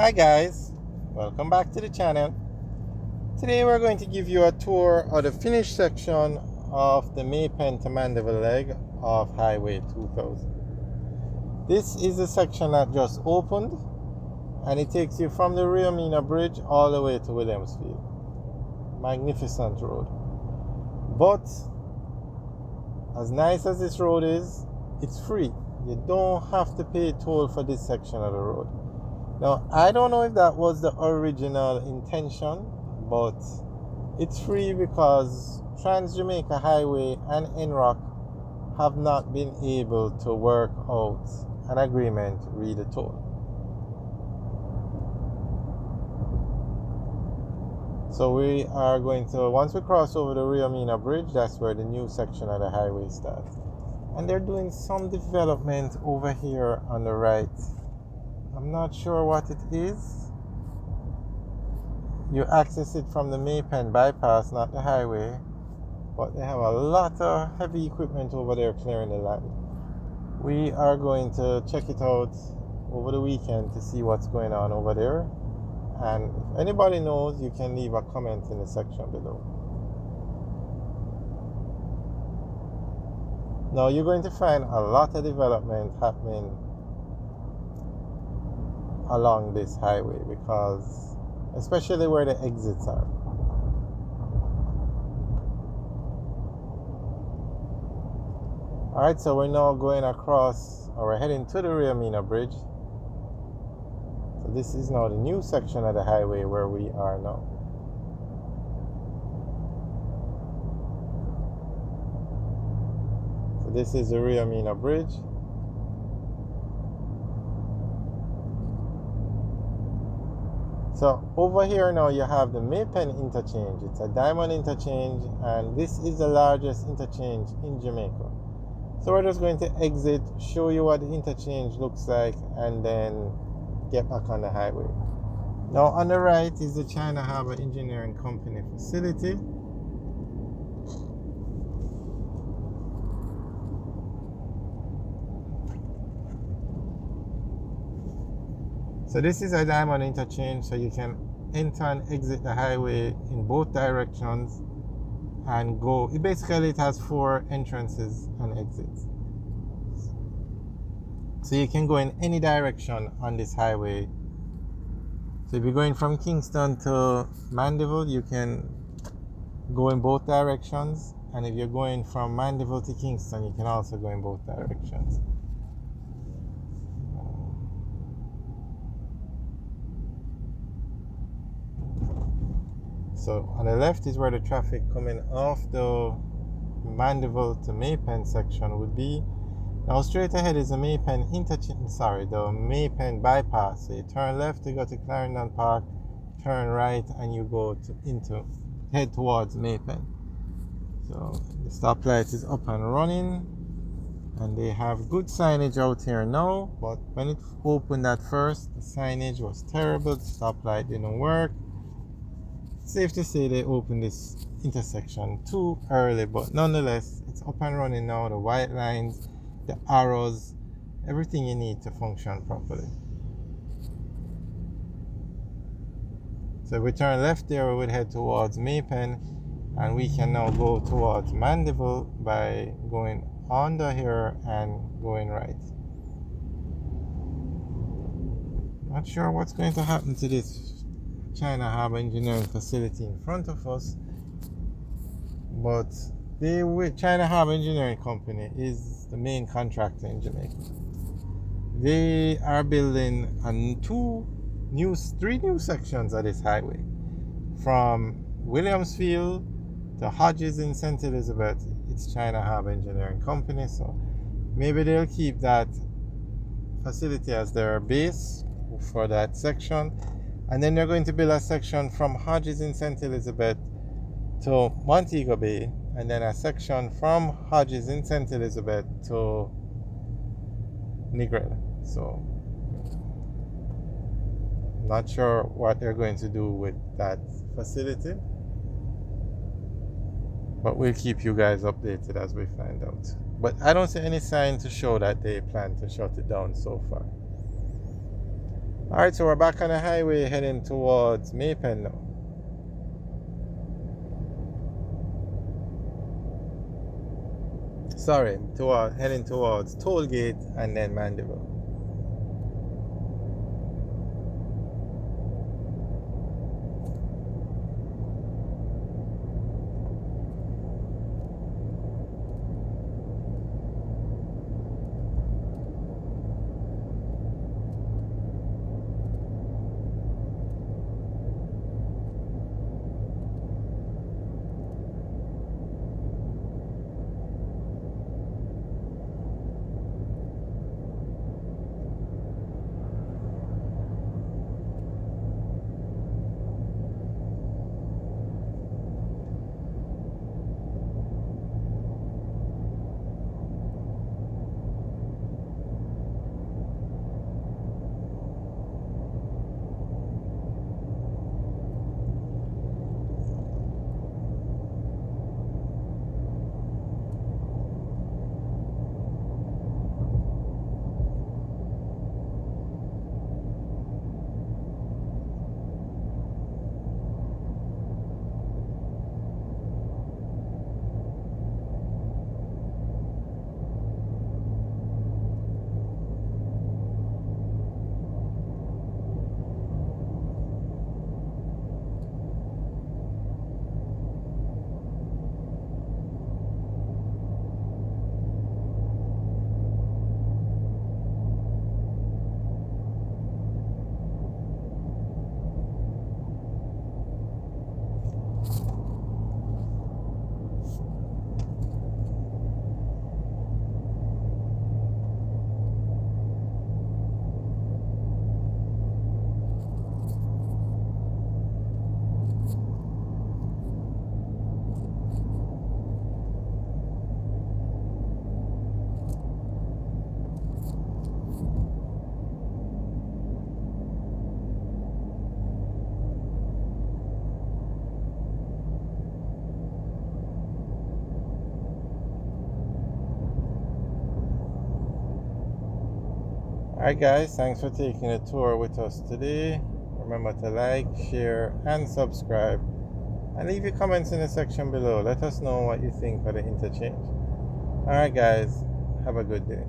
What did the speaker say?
Hi guys, welcome back to the channel. Today we're going to give you a tour of the finished section of the Pen to Mandeville leg of Highway 2000. This is the section that just opened and it takes you from the Minina Bridge all the way to Williamsfield. Magnificent road. But as nice as this road is, it's free. You don't have to pay toll for this section of the road. Now, I don't know if that was the original intention, but it's free because Trans-Jamaica Highway and NROC have not been able to work out an agreement with the toll. So we are going to, once we cross over the Minina Bridge, that's where the new section of the highway starts. And they're doing some development over here on the right. I'm not sure what it is. You access it from the Pen bypass, not the highway. But they have a lot of heavy equipment over there clearing the land. We are going to check it out over the weekend to see what's going on over there. And if anybody knows, you can leave a comment in the section below. Now you're going to find a lot of development happening along this highway because especially where the exits are. Alright, so we're now going across, or we're heading to the Minina Bridge. So this is now the new section of the highway where we are now. So this is the Minina Bridge. So over here now you have the Pen Interchange. It's a diamond interchange and this is the largest interchange in Jamaica. So we're just going to exit, show you what the interchange looks like and then get back on the highway. Now on the right is the ChinaH Engineering Company facility. So this is a diamond interchange, so you can enter and exit the highway in both directions and go. It has 4 entrances and exits. So you can go in any direction on this highway. So if you're going from Kingston to Mandeville, you can go in both directions. And if you're going from Mandeville to Kingston, you can also go in both directions. So on the left is where the traffic coming off the Mandeville to Pen section would be. Now straight ahead is the Pen Interchange, the Pen bypass. So you turn left to go to Clarendon Park, turn right and you go head towards Pen. So the stoplight is up and running and they have good signage out here now, but when it opened at first the signage was terrible, the stoplight didn't work. Safe to say they opened this intersection too early, but nonetheless it's up and running now. The white lines, the arrows, everything you need to function properly. So if we turn left there, we would head towards Pen and we can now go towards Mandeville by going under here and going right. Not sure what's going to happen to this ChinaH Engineering facility in front of us, but ChinaH Engineering Company is the main contractor in Jamaica. They are building 3 new sections of this highway from Williamsfield to Hodges in St. Elizabeth. It's ChinaH Engineering Company, so maybe they'll keep that facility as their base for that section. And then they're going to build a section from Hodges in St. Elizabeth to Montego Bay, and then a section from Hodges in St. Elizabeth to Negril. So, not sure what they're going to do with that facility, but we'll keep you guys updated as we find out. But I don't see any sign to show that they plan to shut it down so far. Alright, so we're back on the highway heading towards Maypen now. Sorry, heading towards Tollgate and then Mandeville. Alright guys, thanks for taking a tour with us today. Remember to like, share and subscribe. And leave your comments in the section below. Let us know what you think of the interchange. Alright guys, have a good day.